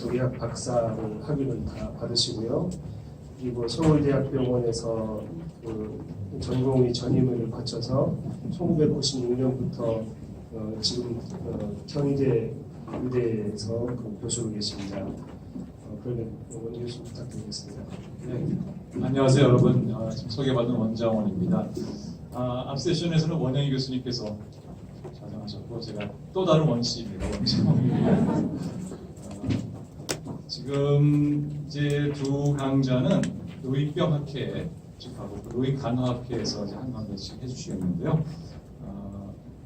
의학 박사를 학위를 다 받으시고요. 그리고 서울대학병원에서 그 전공의 전임을 거쳐서 1996년부터 지금 경희대 의대에서 그 교수로 계십니다. 그러면 원 교수 부탁드리겠습니다. 네, 안녕하세요 여러분. 지금 소개받은 원장원입니다. 앞 세션에서는 원영희 교수님께서 자정하셨고 제가 또 다른 원씨입니다. 원장원입니다. 지금 이제 두 강좌는 노인병학회 측하고 노인간호학회에서 이제 한 강좌씩 해주시겠는데요.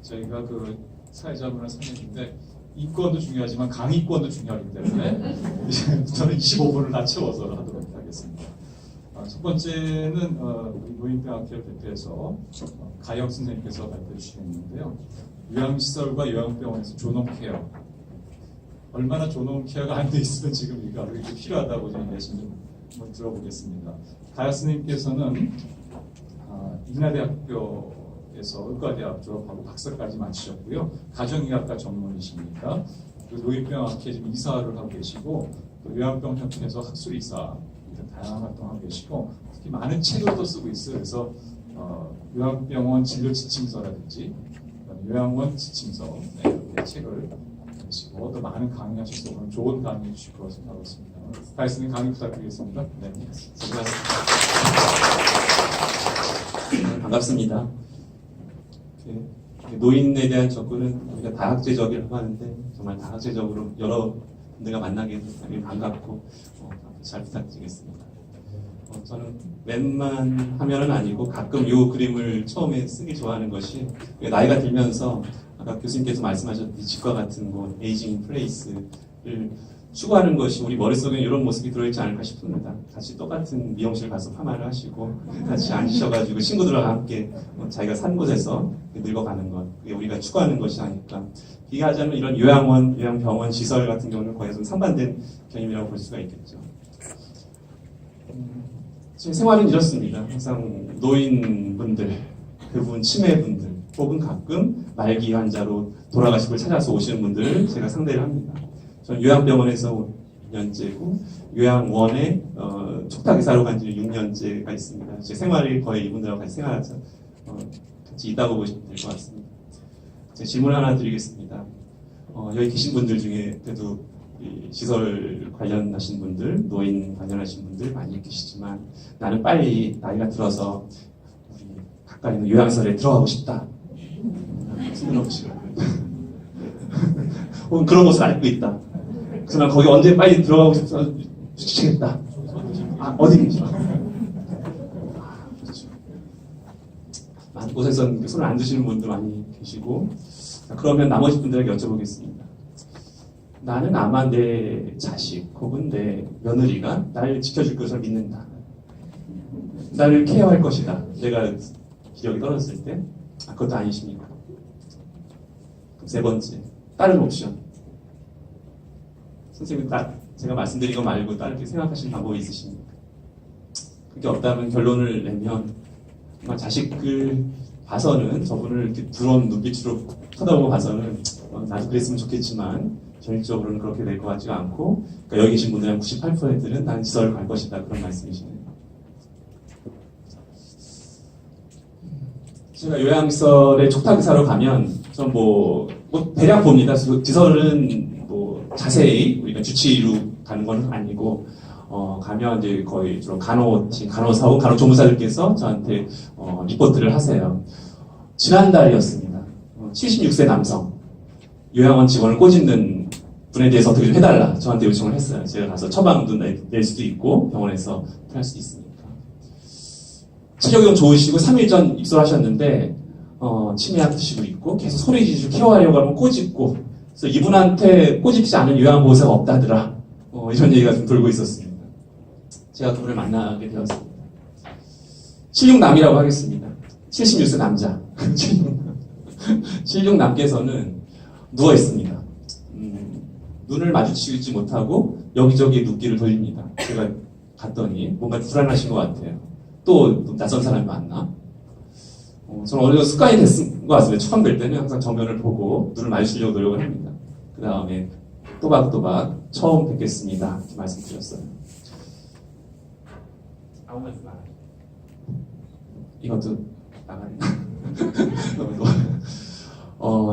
저희가 그 사회자분을 상했는데 인권도 중요하지만 강의권도 중요하기 때문에 저는 25분을 다 채워서 하도록 하겠습니다. 첫 번째는 우리 노인병학회를 대표해서 가영 선생님께서 발표해 주시겠는데요. 요양시설과 요양병원에서 존엄케어, 얼마나 존엄케어가 안 돼 있으면 지금 이거 이렇게 필요하다고 저희 내심 좀 한번 들어보겠습니다. 가영 선생님께서는 인하대학교에서 의과대학 졸업하고 박사까지 마치셨고요. 가정의학과 전문이십니다. 노인병학회 지금 이사를 하고 계시고 또 요양병협회에서 학술이사 이런 다양한 활동하고 계시고 특히 많은 책을 또 쓰고 있어요. 그래서 요양병원 진료 지침서라든지 요양원 지침서 이렇게 책을 쓰시고 또 많은 강의하셔서 오늘 좋은 강의 주실 것으로 생각하고 있습니다. 가이스님 강의 부탁드리겠습니다. 네, 반갑습니다. 노인에 대한 접근은 우리가 다학제적이라고 하는데 정말 다학제적으로 여러 분들과 만나게 돼서 반갑고 잘 부탁드리겠습니다. 저는 웬만하면은 아니고 가끔 이 그림을 처음에 쓰기 좋아하는 것이 나이가 들면서 아까 교수님께서 말씀하셨듯이 집과 같은 곳, 에이징 플레이스를 추구하는 것이 우리 머릿속에 이런 모습이 들어있지 않을까 싶습니다. 같이 똑같은 미용실 가서 파마를 하시고 같이 앉으셔가지고 친구들과 함께 자기가 산 곳에서 늙어가는 것, 그게 우리가 추구하는 것이 아닐까. 비교하자면 이런 요양원, 요양병원 시설 같은 경우는 거의 좀 상반된 개념이라고 볼 수가 있겠죠. 제 생활은 이렇습니다. 항상 노인분들, 대부분 치매분들, 혹은 가끔 말기 환자로 돌아가시고 찾아서 오시는 분들을 제가 상대를 합니다. 저는 요양병원에서 6년째고 요양원에 촉탁의사로 간 지 6년째가 있습니다. 제 생활이 거의 이분들하고 같이 생활하자 같이 있다고 보시면 될 것 같습니다. 제 질문 하나 드리겠습니다. 여기 계신 분들 중에 그래도 시설 관련하신 분들, 노인 관련하신 분들 많이 계시지만 나는 빨리 나이가 들어서 우리 가까이 있는 요양시설에 들어가고 싶다. 손 들어보시라고요. 혹은 그런 곳을 알고 있다. 그래서 난 거기 언제 빨리 들어가고 싶어서 주시겠다. 어디 계시죠? 그렇죠. 많은 곳에서는 손을 안 드시는 분들 많이 계시고, 그러면 나머지 분들에게 여쭤보겠습니다. 나는 아마 내 자식 혹은 내 며느리가 나를 지켜줄 것을 믿는다. 나를 케어할 것이다. 내가 기력이 떨어졌을 때. 그것도 아니십니까? 세 번째, 다른 옵션. 선생님, 제가 말씀드린 거 말고 다르게 생각하시는 방법이 있으십니까? 그게 없다면 결론을 내면 자식을 봐서는 저분을 이렇게 부러운 눈빛으로 쳐다보고 봐서는 나도 그랬으면 좋겠지만 전적으로는 그렇게 될 것 같지가 않고 그러니까 여기 계신 분들 한 98%는 난 시설을 갈 것이다 그런 말씀이시네요. 제가 요양시설에 촉탁의사로 가면 전 뭐 대략 봅니다. 시설은 뭐 자세히 우리가 주치의로 가는 건 아니고 가면 이제 거의 주로 간호사하고 간호조무사들께서 저한테 리포트를 하세요. 지난달이었습니다. 76세 남성 요양원 직원을 꼬집는 분에 대해서 어떻게 좀 해달라 저한테 요청을 했어요. 제가 가서 처방도 낼 수도 있고 병원에서 할 수도 있으니까. 체력이 좀 좋으시고 3일 전 입소하셨는데 치매약 드시고 있고 계속 소리 지르고 케어하려고 하면 꼬집고 그래서 이분한테 꼬집지 않은 요양보호사가 없다더라. 이런 얘기가 좀 돌고 있었습니다. 제가 그분을 만나게 되었습니다. 76남이라고 하겠습니다. 76세 남자. 76남께서는 누워 있습니다. 눈을 마주치지 못하고 여기저기 눈길을 돌립니다. 제가 갔더니 뭔가 불안하신 것 같아요. 또 낯선 사람이 왔나? 저는 어느 정도 습관이 됐은 것 같습니다. 처음 뵐 때는 항상 정면을 보고 눈을 마주치려고 노력을 합니다. 그 다음에 또박또박 처음 뵙겠습니다. 이렇게 말씀드렸어요. 아무 말씀 안 하죠. 이것도 나가요.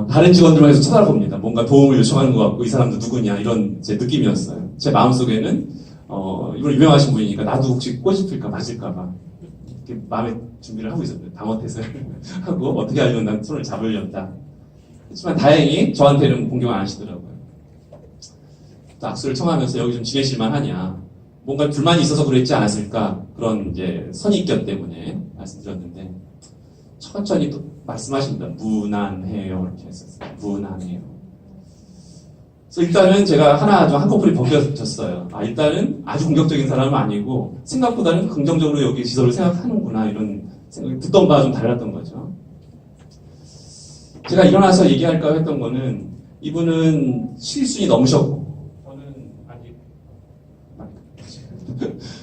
다른 직원들만 해서 쳐다봅니다. 뭔가 도움을 요청하는 것 같고 이 사람도 누구냐 이런 제 느낌이었어요. 제 마음속에는 이분 유명하신 분이니까 나도 혹시 꼬집힐까 맞을까봐 이렇게 마음의 준비를 하고 있었는데 방어태세를 하고 어떻게 하려면 난 손을 잡으려다. 하지만 다행히 저한테는 공격 안 하시더라고요. 또 악수를 청하면서 여기 좀 지내실만 하냐. 뭔가 불만이 있어서 그랬지 않았을까. 그런 이제 선입견 때문에 말씀드렸는데 천천히 또 말씀하십니다. 무난해요. 이렇게 했었어요. 무난해요. 그래서 일단은 제가 하나 좀 한꺼풀이 벗겨졌어요. 일단은 아주 공격적인 사람은 아니고 생각보다는 긍정적으로 여기 지도를 생각하는구나 이런 생각이 듣던 바와 좀 달랐던 거죠. 제가 일어나서 얘기할까 했던 거는 이분은 실순이 넘으셨고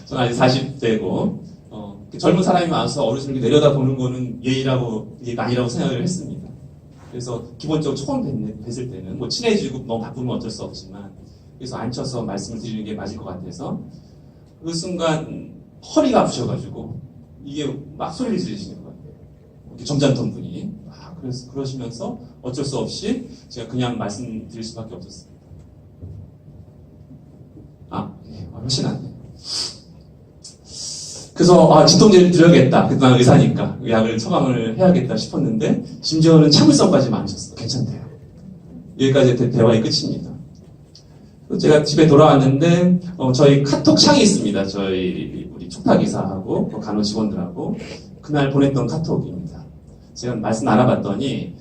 저는 아직 40대고 젊은 사람이 와서 어르신을 내려다보는 거는 예의라고 예의가 아니라고 생각을 했습니다. 그래서 기본적으로 처음 뵀을 때는 뭐 친해지고 너무 바쁘면 어쩔 수 없지만 그래서 앉혀서 말씀을 드리는 게 맞을 것 같아서 그 순간 허리가 아프셔가지고 이게 막 소리를 지르시는 거예요. 이렇게 점잖던 분이 그래서 그러시면서 어쩔 수 없이 제가 그냥 말씀드릴 수밖에 없었습니다. 훨씬 안 돼요. 그래서 진통제를 드려야겠다. 그래도 난 의사니까 약을 처방을 해야겠다 싶었는데 심지어는 참을성까지 많으셨어요. 괜찮대요. 여기까지 대화의 끝입니다. 제가 집에 돌아왔는데 저희 카톡 창이 있습니다. 저희 우리 촉탁이사하고 간호 직원들하고 그날 보냈던 카톡입니다. 제가 말씀 알아봤더니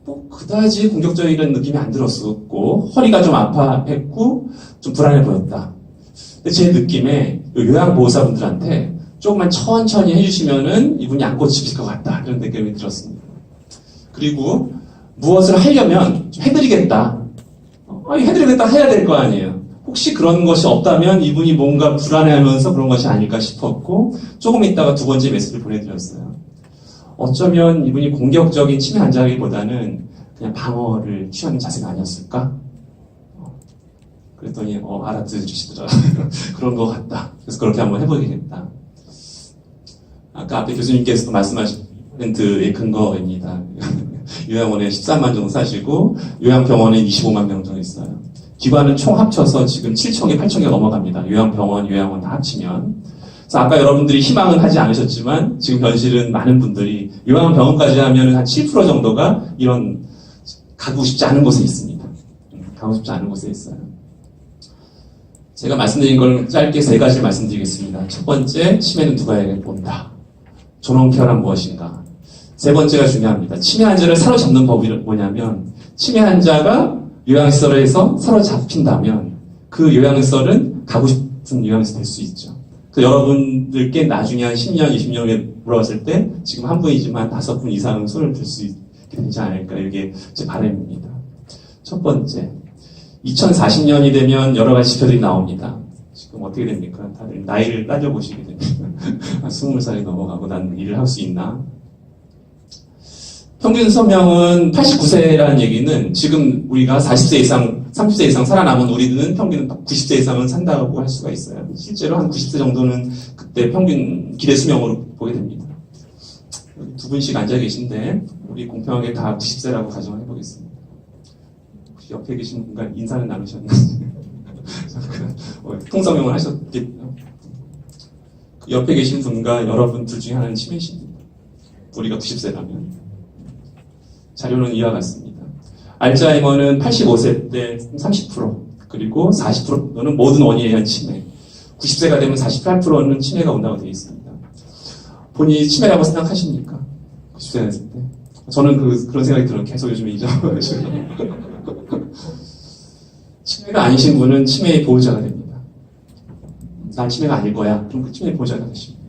뭐 그다지 공격적인 느낌이 안 들었었고 허리가 좀 아파했고 좀 불안해 보였다. 근데 제 느낌에 요양보호사분들한테 조금만 천천히 해주시면은 이분이 안 꽂히실 것 같다. 이런 느낌이 들었습니다. 그리고 무엇을 하려면 좀 해드리겠다. 해드리겠다 해야 될 거 아니에요. 혹시 그런 것이 없다면 이분이 뭔가 불안해하면서 그런 것이 아닐까 싶었고 조금 있다가 두 번째 메시지를 보내드렸어요. 어쩌면 이분이 공격적인 치매 환자라기보다는 그냥 방어를 취하는 자세가 아니었을까? 그랬더니 알아들으시더라. 그런 것 같다. 그래서 그렇게 한번 해보겠다. 아까 앞에 교수님께서도 말씀하신 멘트의 근거입니다. 요양원에 13만 정도 사시고 요양병원에 25만 명 정도 있어요. 기관은 총 합쳐서 지금 7천 개, 8천 개가 넘어갑니다. 요양병원, 요양원 다 합치면. 그래서 아까 여러분들이 희망은 하지 않으셨지만 지금 현실은 많은 분들이 요양병원까지 하면 한 7% 정도가 이런 가고 싶지 않은 곳에 있습니다. 가고 싶지 않은 곳에 있어요. 제가 말씀드린 걸 짧게 세 가지 말씀드리겠습니다. 첫 번째, 치매는 누가 본다. 존엄케어란 무엇인가. 세 번째가 중요합니다. 치매 환자를 사로잡는 법이 뭐냐면 치매 환자가 요양시설에서 사로잡힌다면 그 요양시설은 가고 싶은 요양시설 될 수 있죠. 그래서 여러분들께 나중에 한 10년, 20년 후에 물어봤을 때 지금 한 분이지만 5분 이상은 손을 들 수 있게 되지 않을까. 이게 제 바람입니다. 첫 번째, 2040년이 되면 여러 가지 지표들이 나옵니다. 지금 어떻게 됩니까? 다들 나이를 따져보시게 됩니다. 20살이 넘어가고 난 일을 할 수 있나? 평균寿命은 89세라는 얘기는 지금 우리가 40세 이상, 30세 이상 살아남은 우리는 평균 90세 이상은 산다고 할 수가 있어요. 실제로 한 90세 정도는 그때 평균 기대 수명으로 보게 됩니다. 여기 두 분씩 앉아 계신데 우리 공평하게 다 90세라고 가정해 보겠습니다. 혹시 옆에 계신 분과 인사는 나누셨나요? 통성명을 하셨겠죠? 옆에 계신 분과 여러분 둘 중에 하나는 치매십니다. 우리가 90세라면. 자료는 이와 같습니다. 알츠하이머는 85세 때 30%, 그리고 40%는 모든 원인에 의한 치매. 90세가 되면 48%는 치매가 온다고 되어 있습니다. 본인이 치매라고 생각하십니까? 90세가 됐을 때? 저는 그런 생각이 들어요. 계속 요즘에 잊어버리시고. 치매가 아니신 분은 치매의 보호자가 됩니다. 난 치매가 아닐 거야. 그럼 그 치매의 보호자가 되십니다.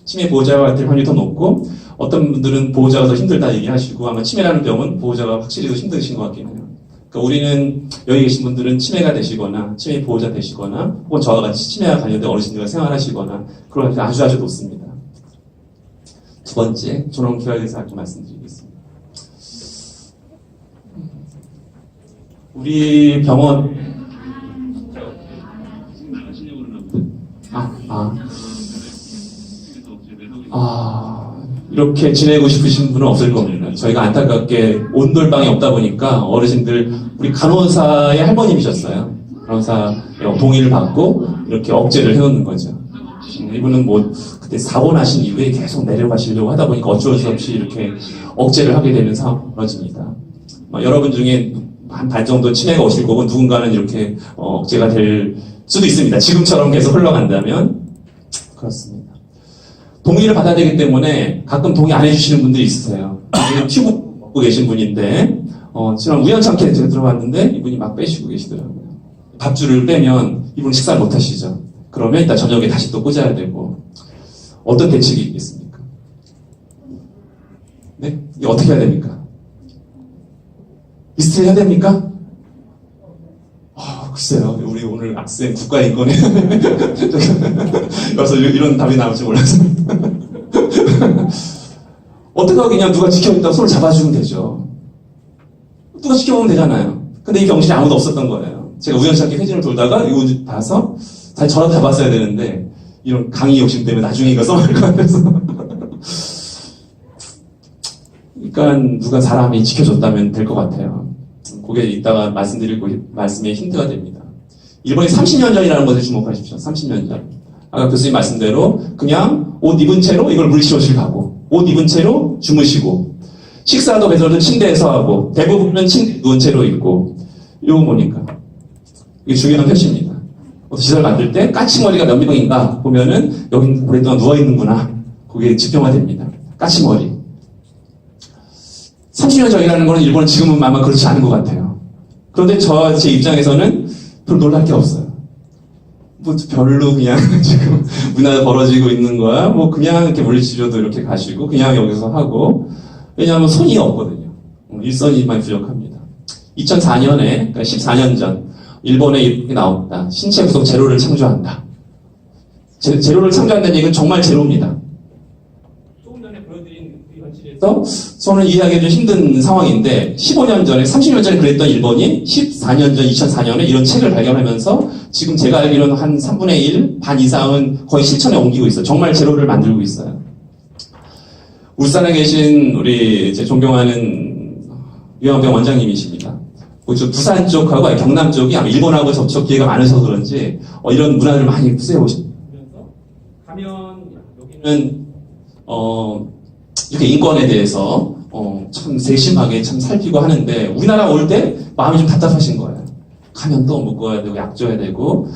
치매 보호자가 될 확률이 더 높고 어떤 분들은 보호자가 더 힘들다 얘기하시고 아마 치매라는 병은 보호자가 확실히 더 힘드신 것 같긴 해요. 그러니까 우리는 여기 계신 분들은 치매가 되시거나 치매 보호자 되시거나 혹은 저와 같이 치매와 관련된 어르신들과 생활하시거나 그런 확률이 아주 높습니다. 두 번째, 존엄케어에 대해서 아까 말씀드리겠습니다. 우리 병원 이렇게 지내고 싶으신 분은 없을 겁니다. 저희가 안타깝게 온돌방이 없다 보니까 어르신들, 우리 간호사의 할머님이셨어요. 간호사 동의를 받고 이렇게 억제를 해놓는 거죠. 이분은 뭐 그때 사고 나신 이후에 계속 내려가시려고 하다 보니까 어쩔 수 없이 이렇게 억제를 하게 되는 상황이 벌어집니다. 여러분 중에 한 반 정도 치매가 오실 거고 누군가는 이렇게 억제가 될 수도 있습니다. 지금처럼 계속 흘러간다면. 그렇습니다. 동의를 받아야 되기 때문에 가끔 동의 안 해주시는 분들이 있으세요. 지금 튜브 먹고 계신 분인데 지금 우연찮게 제가 들어봤는데 이분이 막 빼시고 계시더라고요. 밥줄을 빼면 이분은 식사를 못 하시죠. 그러면 일단 저녁에 다시 또 꽂아야 되고. 어떤 대책이 있겠습니까? 네? 이게 어떻게 해야 됩니까? 리스트를 해야 됩니까? 글쎄요. 우리 오늘 학생 국가인권에 그래서 이런 답이 나올지 몰라서 어떻게 하고 그냥 누가 지켜있다고 손을 잡아주면 되죠. 누가 지켜보면 되잖아요. 근데 이 병실에 아무도 없었던 거예요. 제가 우연찮게 회진을 돌다가 이거 봐서 사실 저라도 잡았어야 되는데 이런 강의 욕심 때문에 나중에 이거 써먹을 것 같아서 그러니까 누가 사람이 지켜줬다면 될 것 같아요. 그게 이따가 말씀드릴 말씀의 힌트가 됩니다. 일본이 30년 전이라는 것에 주목하십시오. 30년 전. 아까 교수님 말씀대로 그냥 옷 입은 채로 이걸 물리치료실 가고 옷 입은 채로 주무시고 식사도 배설도 침대에서 하고 대부분은 침대에 누운 채로 있고 이거 뭡니까? 이게 중요한 표시입니다. 시설 만들 때 까치머리가 몇 명인가 보면은 여긴 오랫동안 누워있는구나. 그게 지표화됩니다. 까치머리. 30년 전이라는 거는 일본은 지금은 아마 그렇지 않은 것 같아요. 그런데 제 입장에서는 별로 놀랄 게 없어요. 뭐 별로 그냥 지금 우리나라에 벌어지고 있는 거야. 뭐 그냥 이렇게 물리치료도 이렇게 가시고 그냥 여기서 하고 왜냐하면 손이 없거든요. 일선이 많이 부족합니다. 2004년에 그러니까 14년 전 일본에 이렇게 나옵니다. 신체 구성 제로를 창조한다. 제로를 창조한다는 얘기는 정말 제로입니다. 조금 전에 보여드린 현실에서 저는 이해하기 좀 힘든 상황인데 15년 전에 30년 전에 그랬던 일본이 14년 전 2004년에 이런 책을 발견하면서 지금 제가 알기로는 한 3분의 1, 반 이상은 거의 실천에 옮기고 있어요. 정말 제로를 만들고 있어요. 울산에 계신 우리 제 존경하는 유영병 원장님이십니다. 부산 쪽하고 경남 쪽이 아마 일본하고 접촉 기회가 많으셔서 그런지 이런 문화를 많이 흡수해오시면서 가면 여기는 이렇게 인권에 대해서 참 세심하게 참 살피고 하는데 우리나라 올 때 마음이 좀 답답하신 거예요. 가면 또 묶어야 되고 약 줘야 되고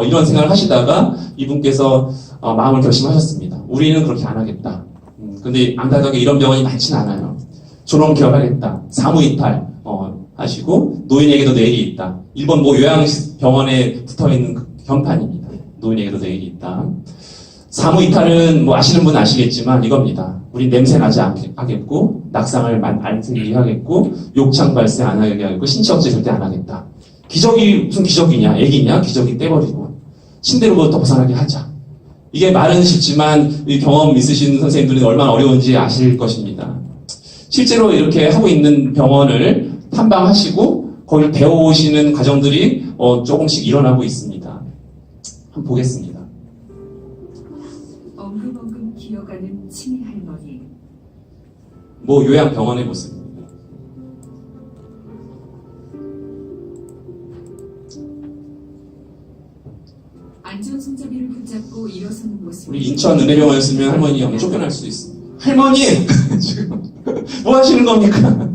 이런 생각을 하시다가 이분께서 마음을 결심하셨습니다. 우리는 그렇게 안 하겠다. 근데 안타깝게 이런 병원이 많지는 않아요. 존엄개혁하겠다. 사무이탈 하시고 노인에게도 내일이 있다. 일본 뭐 요양병원에 붙어있는 그 견판입니다. 노인에게도 내일이 있다. 사무이탈은 뭐 아시는 분 아시겠지만 이겁니다. 우리 냄새 나지 않겠고 낙상을 안 하겠고 욕창 발생 안 하게 하겠고 신체 억제 절대 안 하겠다. 기저귀 무슨 기저귀냐 애기냐 기저귀 떼버리고 침대로부터 벗어나게 하자. 이게 말은 쉽지만 이 경험 있으신 선생님들은 얼마나 어려운지 아실 것입니다. 실제로 이렇게 하고 있는 병원을 탐방하시고 거기를 배워오시는 과정들이 조금씩 일어나고 있습니다. 한번 보겠습니다. 엉금엉금 기어가는 치매 할머니. 뭐 요양병원의 모습입니다. 안전 손잡이를 붙잡고 일어서는 모습. 우리 인천 은혜병원이었으면 할머니 아마 쫓겨날 수도 있습니다. 할머니! 지금 뭐 하시는 겁니까?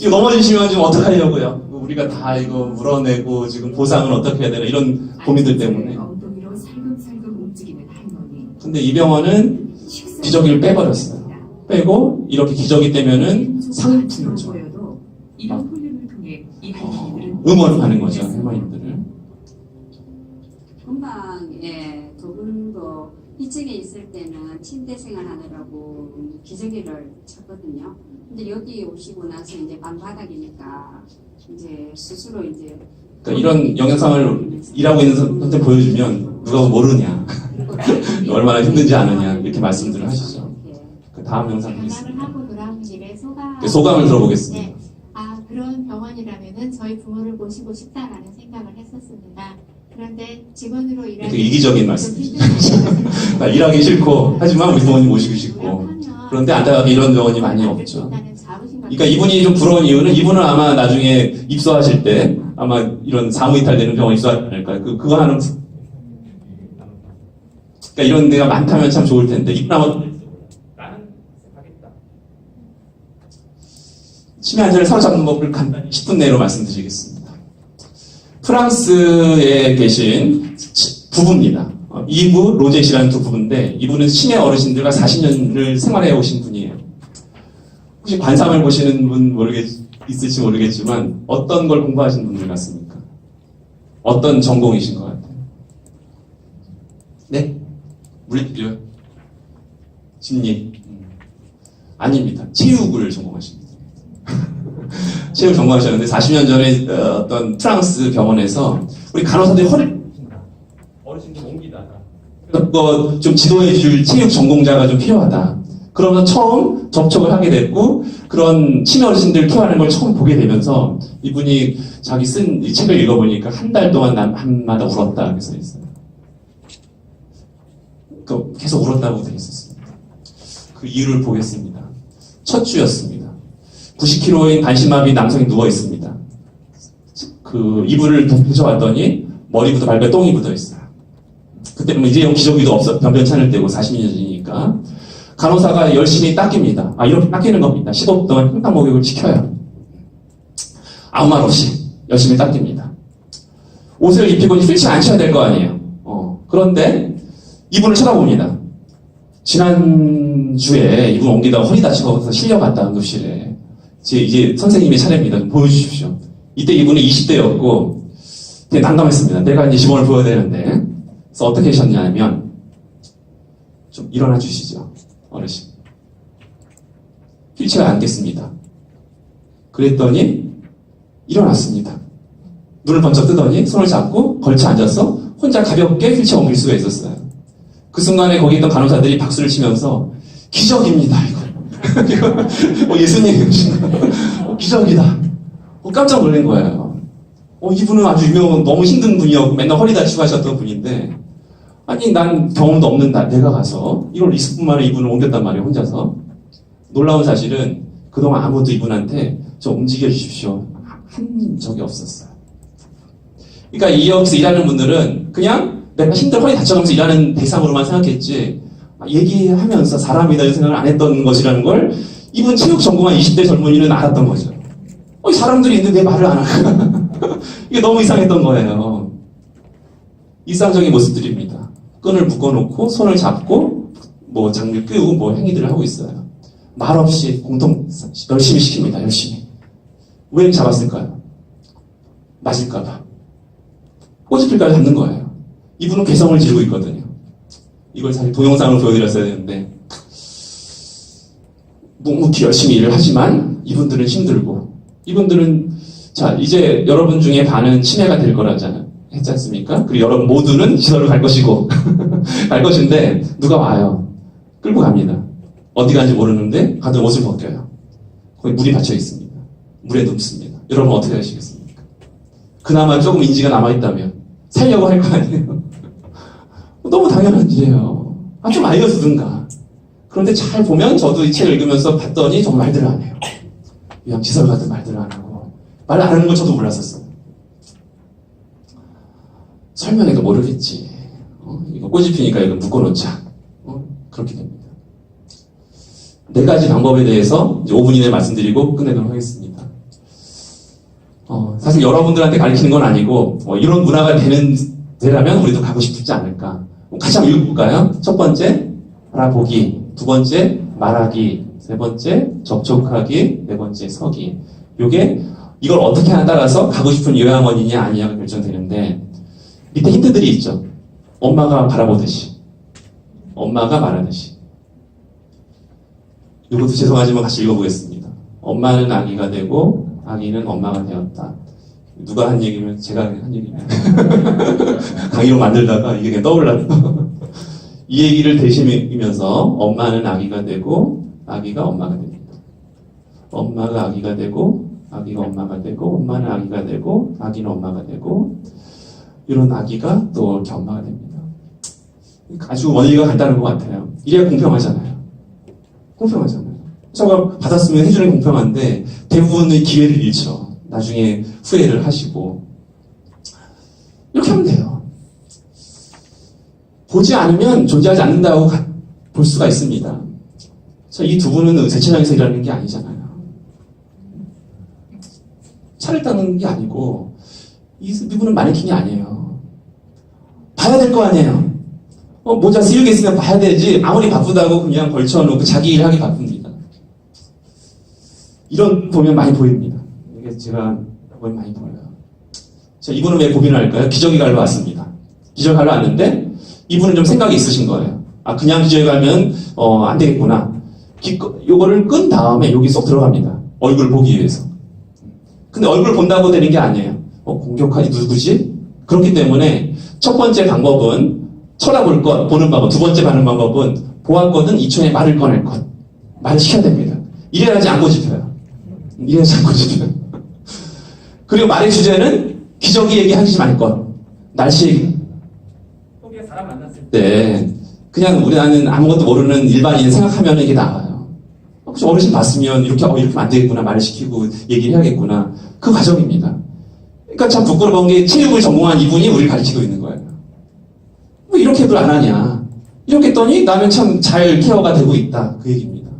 이거 넘어지시면 지금 어떡하려고요? 우리가 다 이거 물어내고 지금 보상은 어떻게 해야 되나 이런 고민들 때문에. 엉덩이로 살금살금 움직이는 할머니. 근데 이 병원은 기저귀를 빼버렸어요. 빼고 이렇게 기저귀 떼면은 상품을 줘. 이런 훈련을 통해 이 할머니들은 응원하는 거죠, 할머니들을. 금방 두 분도 이쪽에 있을 때는 침대 생활하느라고 기저귀를 쳤거든요. 근데 여기 오시고 나서 이제 밤바닥이니까 이제 스스로 이제 그러니까 이런 영상을 일하고 있는 선생님 보여주면 누가 모르냐, 얼마나 힘든지 아느냐 이렇게 말씀들을 하시죠. 그 다음 영상 보겠습니다. 하고 돌아온 길에 소감을 들어보겠습니다. 네. 그런 병원이라면은 저희 부모를 모시고 싶다라는 생각을 했었습니다. 그런데 직원으로 일하는 되게 이기적인 말씀이시죠. 말씀. 나 일하기 싫고 하지만 우리 부모님 모시고 싶고 그런데 안타깝게 이런 병원이 많이 없죠. 그러니까 이분이 좀 부러운 이유는 이분은 아마 나중에 입소하실 때 아마 이런 사무이탈되는 병원 입소하지 않을까요? 그거 하는 그러니까 이런 데가 많다면 참 좋을 텐데 이분 아마 나는 하겠다. 치매 환자를 사로잡는 법을 간단히 10분 내로 말씀드리겠습니다. 프랑스에 계신 부부입니다. 이브 로젯이라는 두 부부인데 이분은 치매 어르신들과 40년을 생활해 오신 분이에요. 혹시 관상을 보시는 분 있을지 모르겠지만 어떤 걸 공부하신 분들 같습니까? 어떤 전공이신 것 같아요? 네? 물리요? 심리? 아닙니다. 체육을 전공하십니다. 체육 전공하셨는데 40년 전에 어떤 프랑스 병원에서 우리 간호사들이 어르신들 옮기다가 좀 지도해줄 체육 전공자가 좀 필요하다. 그러면서 처음 접촉을 하게 됐고 그런 치매 어르신들 케어하는 걸 처음 보게 되면서 이분이 자기 쓴 이 책을 읽어보니까 한 달 동안 밤마다 울었다 이렇게 써 있어요. 계속 울었다고 되어 있었습니다. 그 이유를 보겠습니다. 첫 주였습니다. 90kg인 반신마비 남성이 누워 있습니다. 그 이불을 펼쳐봤더니 머리부터 발끝에 똥이 묻어 있어요. 그때는 일회용 기저귀도 없어 변변 찾을 때고 40년 전이니까 간호사가 열심히 닦입니다. 이렇게 닦이는 겁니다. 시도 동안 흉탕 목욕을 시켜요. 아무 말 없이 열심히 닦입니다. 옷을 입히고 휠체어 안 쳐야 될 거 아니에요. 그런데 이분을 쳐다봅니다. 지난주에 이분 옮기다가 허리 다치고 실려갔다 응급실에. 이제 선생님의 차례입니다. 좀 보여주십시오. 이때 이분은 20대였고 되게 난감했습니다. 내가 이제 시범을 보여야 되는데 그래서 어떻게 하셨냐면 좀 일어나 주시죠. 어르신. 휠체어에 앉겠습니다. 그랬더니 일어났습니다. 눈을 번쩍 뜨더니 손을 잡고 걸쳐 앉아서 혼자 가볍게 휠체어 옮길 수가 있었어요. 그 순간에 거기 있던 간호사들이 박수를 치면서 기적입니다. 이거 예수님 기적이다. 깜짝 놀란 거예요. 이분은 아주 유명한 너무 힘든 분이었고 맨날 허리 다치고 하셨던 분인데 아니 난 경험도 없는 내가 가서 1월 20분 만에 이분을 옮겼단 말이에요. 혼자서. 놀라운 사실은 그동안 아무도 이분한테 좀 움직여 주십시오 한 적이 없었어요. 그러니까 여기서 일하는 분들은 그냥 내가 힘들어 허리 다쳐가면서 일하는 대상으로만 생각했지 얘기하면서 사람이다 이런 생각을 안 했던 것이라는 걸 이분 체육 전공한 20대 젊은이는 알았던 거죠. 사람들이 있는데 왜 말을 안 할까? 이게 너무 이상했던 거예요. 일상적인 모습들입니다. 끈을 묶어놓고 손을 잡고 뭐 장비 끄고 뭐 행위들을 하고 있어요. 말 없이 열심히 시킵니다. 열심히. 왜 잡았을까요? 맞을까봐. 꼬집힐까지 잡는 거예요. 이분은 개성을 지르고 있거든요. 이걸 사실 동영상으로 보여드렸어야 되는데 묵묵히 열심히 일을 하지만 이분들은 힘들고 이분들은 자 이제 여러분 중에 반은 치매가 될 거라잖아요. 했지 않습니까? 그리고 여러분 모두는 시설을 갈 것이고 갈 것인데 누가 와요. 끌고 갑니다. 어디 가는지 모르는데 가든 옷을 벗겨요. 거기 물이 받쳐 있습니다. 물에 눕습니다. 여러분 어떻게 하시겠습니까? 그나마 조금 인지가 남아있다면 살려고 할 거 아니에요. 너무 당연한 일이에요. 좀 알려주든가. 그런데 잘 보면 저도 이 책을 읽으면서 봤더니 정말 말들을 안 해요. 그냥 지설 같은 말들을 안 하고 말 안 하는 걸 저도 몰랐었어요. 설명해도 모르겠지. 이거 꼬집히니까 이거 묶어놓자. 그렇게 됩니다. 4가지 방법에 대해서 이제 5분 이내에 말씀드리고 끝내도록 하겠습니다. 사실 여러분들한테 가르치는 건 아니고 이런 문화가 되라면 우리도 가고 싶지 않을까. 같이 한번 읽어볼까요? 첫 번째, 알아보기. 두 번째, 말하기. 세 번째, 접촉하기. 네 번째, 서기. 이걸 어떻게 하냐에 따라서 가고 싶은 요양원이냐 아니냐가 결정되는데 밑에 힌트들이 있죠. 엄마가 바라보듯이. 엄마가 말하듯이. 이것도 죄송하지만 같이 읽어보겠습니다. 엄마는 아기가 되고 아기는 엄마가 되었다. 누가 한 얘기면 제가 한 얘기면 강의로 만들다가 이게 그냥 떠올랐다. 이 얘기를 대신하면서 엄마는 아기가 되고 아기가 엄마가 됩니다. 엄마가 아기가 되고 아기가 엄마가 되고 엄마는 아기가 되고 아기는 엄마가 되고 이런 아기가 또 이렇게 엄마가 됩니다. 아주 원리가 간단한 것 같아요. 이래야 공평하잖아요. 공평하잖아요. 저가 받았으면 해주는 게 공평한데 대부분의 기회를 잃죠. 나중에 후회를 하시고 이렇게 하면 돼요. 보지 않으면 존재하지 않는다고 볼 수가 있습니다. 이 두 분은 세차장에서 일하는 게 아니잖아요. 차를 닦는 게 아니고 이분은 마네킹이 아니에요. 봐야 될 거 아니에요. 모자 쓰이게 있으면 봐야 되지. 아무리 바쁘다고 그냥 걸쳐놓고 자기 일 하기 바쁩니다. 이런 보면 많이 보입니다. 이게 제가 보면 많이 보여요. 자, 이분은 왜 고민을 할까요? 기저귀 갈러 왔습니다. 기저귀 갈러 왔는데 이분은 좀 생각이 있으신 거예요. 아, 그냥 기저귀 갈면 안 되겠구나. 요거를 끈 다음에 여기 쏙 들어갑니다. 얼굴 보기 위해서. 근데 얼굴 본다고 되는 게 아니에요. 공격하니 누구지? 그렇기 때문에 첫 번째 방법은 쳐다볼 것, 보는 방법. 두 번째 하는 방법은 보았거든 2초에 말을 꺼낼 것. 말을 시켜야 됩니다. 이래야지 안 고집혀요. 이래야지 안 고집혀요. 그리고 말의 주제는 기저귀 얘기 하지 말 것. 날씨 얘기. 속에 사람 만났을 때 그냥 우리는 아무것도 모르는 일반인 생각하면 이게 나와요. 혹시 어르신 봤으면 이렇게 하면 안 되겠구나. 말을 시키고 얘기를 해야겠구나. 그 과정입니다. 그러니까 참 부끄러운 게 체육을 전공한 이분이 우리를 가르치고 있는 거예요. 왜 이렇게들 안 하냐. 이렇게 했더니 나는 참 잘 케어가 되고 있다. 그 얘기입니다.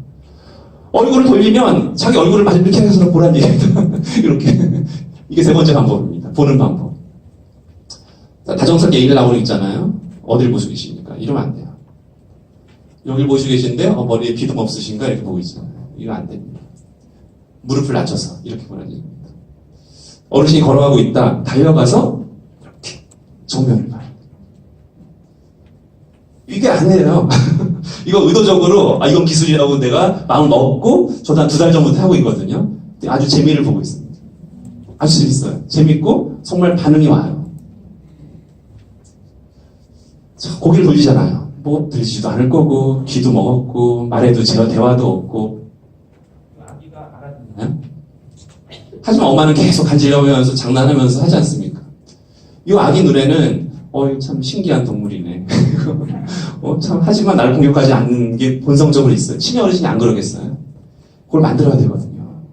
얼굴을 돌리면 자기 얼굴을 막 이렇게 해서 보란 얘기입니다. 이렇게. 이게 세 번째 방법입니다. 보는 방법. 다정스럽게 얘기를 나오고 있잖아요. 어딜 보시고 계십니까? 이러면 안 돼요. 여길 보시고 계신데 머리에 비듬 없으신가? 이렇게 보고 있잖아요. 이거 안 됩니다. 무릎을 낮춰서 이렇게 보란 얘기입니다. 어르신이 걸어가고 있다. 달려가서 이렇게 정면을 봐요. 이게 아니에요. 이거 의도적으로 이건 기술이라고 내가 마음을 먹고 저도 한 2달 전부터 하고 있거든요. 아주 재미를 보고 있습니다. 아주 재밌어요. 재밌고 정말 반응이 와요. 자, 고개를 돌리잖아요. 뭐 들리지도 않을 거고 귀도 먹었고 말해도 제가 대화도 없고 아기가 알아듣는 하지만 엄마는 계속 간지러우면서 장난하면서 하지 않습니까? 이 아기 눈에는 참 신기한 동물이네. 참 하지만 나를 공격하지 않는 게 본성적으로 있어요. 친히 어르신이 안 그러겠어요? 그걸 만들어야 되거든요.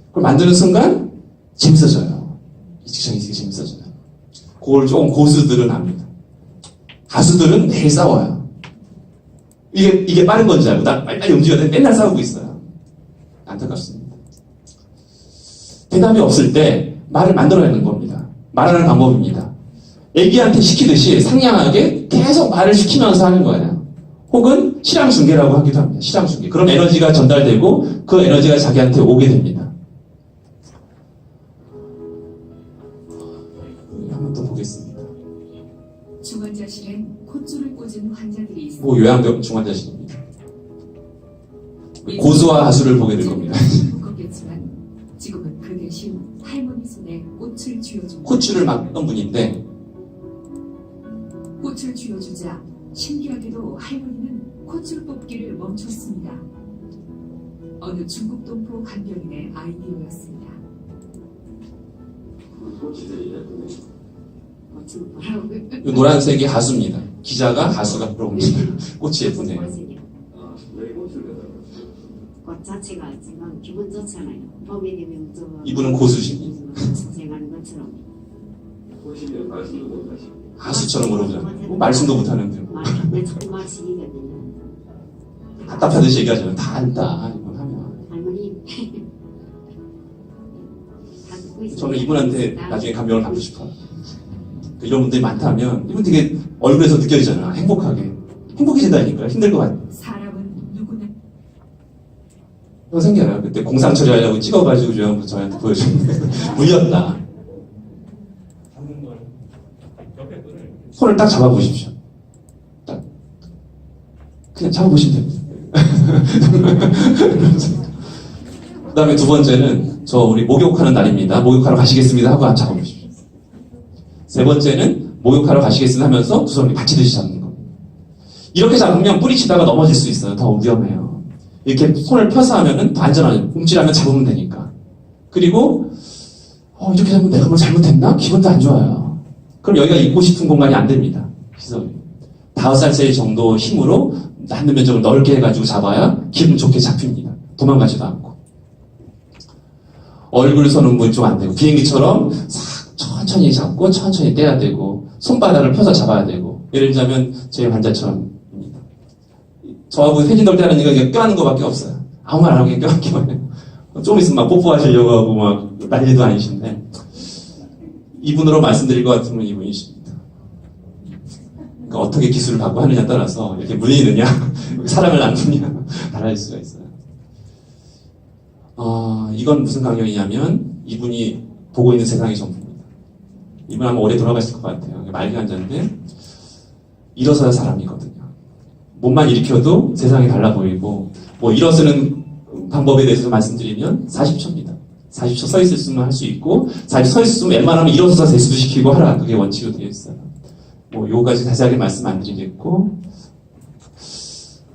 그걸 만드는 순간 재밌어져요. 이 직장이 되게 재밌어져요. 그걸 조금 고수들은 압니다. 가수들은 매일 싸워요. 이게 빠른 건지 알고 나 빨리 움직여야 돼. 맨날 싸우고 있어요. 안타깝습니다. 대답이 없을 때 말을 만들어내는 겁니다. 말하는 방법입니다. 애기한테 시키듯이 상냥하게 계속 말을 시키면서 하는 거예요. 혹은 실황중계라고 하기도 합니다. 실황중계. 그럼 에너지가 전달되고 그 에너지가 자기한테 오게 됩니다. 한번 또 보겠습니다. 중환자실엔 콧줄을 꽂은 환자들이 있습니다. 요양병 중환자실입니다. 고수와 하수를 보게 될 겁니다. 무겁겠지만 지금은 그 대신 할머니 손에 꽃을 쥐어줍니다. 콧줄을 막던 분인데 꽃을 쥐어주자 신기하게도 할머니는 콧줄 뽑기를 멈췄습니다. 어느 중국 동포 간병인의 아이디어였습니다. 이 노란색이 하수입니다. 기자가 하수가 들어옵니다. 꽃이 예쁘네요. 꽃 자체가 지금 기분 좋잖아요. 봄이 되면 또 이분은 고수십니다. 생하는 것처럼 하수처럼 물어보잖아요. 말씀도 못하는데 왜 자꾸 말씀이거든요. 답답하듯이 얘기하잖아요. 다 안다. 이건 하면. 할머니 다 듣고 있어요. 저는 이분한테 나중에 감명을 받고 싶어요. 이런 분들이 많다면 이분 되게 얼굴에서 느껴지잖아요. 행복하게. 행복해진다니까요. 힘들 것 같아요. 사람은 누구나 그거 생겨요. 그때 공상 처리하려고 찍어가지고 저한테 보여줬는데 물렸다. 잡는 걸 옆에 분을 손을 딱 잡아보십시오. 딱. 그냥 잡아보시면 됩니다. 그 다음에 두 번째는 우리 목욕하는 날입니다. 목욕하러 가시겠습니다 하고 잡아보십시오. 세 번째는 목욕하러 가시겠습니다 하면서 두 손을 같이 드시 잡는 겁니다. 이렇게 잡으면 뿌리치다가 넘어질 수 있어요. 더 위험해요. 이렇게 손을 펴서 하면은 더 안전하죠. 움찔하면 잡으면 되니까. 그리고 이렇게 잡으면 내가 뭘 잘못했나? 기분도 안 좋아요. 그럼 여기가 있고 싶은 공간이 안 됩니다. 시설이. 5살짜리 정도 힘으로 하는 면적을 넓게 해가지고 잡아야 기분 좋게 잡힙니다. 도망가지도 않고. 얼굴 서는 분 좀 안 되고, 비행기처럼 싹 천천히 잡고 천천히 떼야 되고, 손바닥을 펴서 잡아야 되고, 예를 들자면 제 환자처럼입니다. 저하고 회진돌 때하는 얘기가 그냥 껴안는 것밖에 없어요. 아무 말 안 하고 그냥 껴안기만 해요. 좀 있으면 막 뽀뽀하시려고 하고 막 난리도 아니신데, 이분으로 말씀드릴 것 같으면 이분이십니다. 그러니까 어떻게 기술을 갖고 하느냐에 따라서 이렇게 물리느냐, 사랑을 나누느냐 달라질 수가 있어요. 이건 무슨 강연이냐면 이분이 보고 있는 세상의 전부입니다. 이분 아마 오래 돌아가실 것 같아요. 말기 환자인데 일어서야 사람이거든요. 몸만 일으켜도 세상이 달라 보이고, 뭐 일어서는 방법에 대해서 말씀드리면 40초입니다. 40초 서 있을 수는 할 수 있고, 40초 서 있을 수는 웬만하면 일어서서 세수도 시키고 하라. 그게 원칙으로 되어 있어요. 뭐 요거까지 자세하게 말씀 안 드리겠고,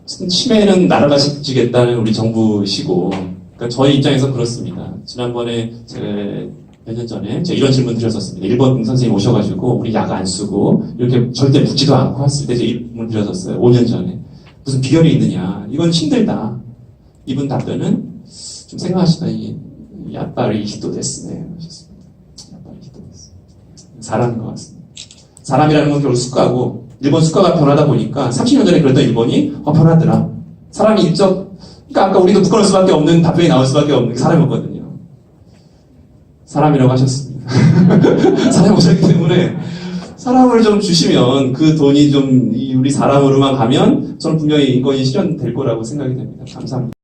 치매는 날아가시겠다는 우리 정부시고, 그러니까 저희 입장에서 그렇습니다. 지난번에 제가 몇 년 전에 제가 이런 질문 드렸었습니다. 일본 선생님 오셔가지고 우리 약 안 쓰고 이렇게 절대 묻지도 않고 했을 때 제가 질문 드렸었어요. 5년 전에. 무슨 비결이 있느냐. 이건 힘들다. 이분 답변은 좀 생각하시더니 야빠리 히토 데스네 하셨습니다. 야빠리 히토 데스. 사람인 것 같습니다. 사람이라는 건 결국 숙가고, 일본 숙가가 변하다 보니까 30년 전에 그랬던 일본이 변하더라. 사람이 그러니까 아까 우리도 부끄러울 수밖에 없는 답변이 나올 수밖에 없는 게 사람이었거든요. 사람이라고 하셨습니다. 사람 오셨기 때문에 사람을 좀 주시면 그 돈이 좀 우리 사람으로만 가면 저는 분명히 인권이 실현될 거라고 생각이 됩니다. 감사합니다.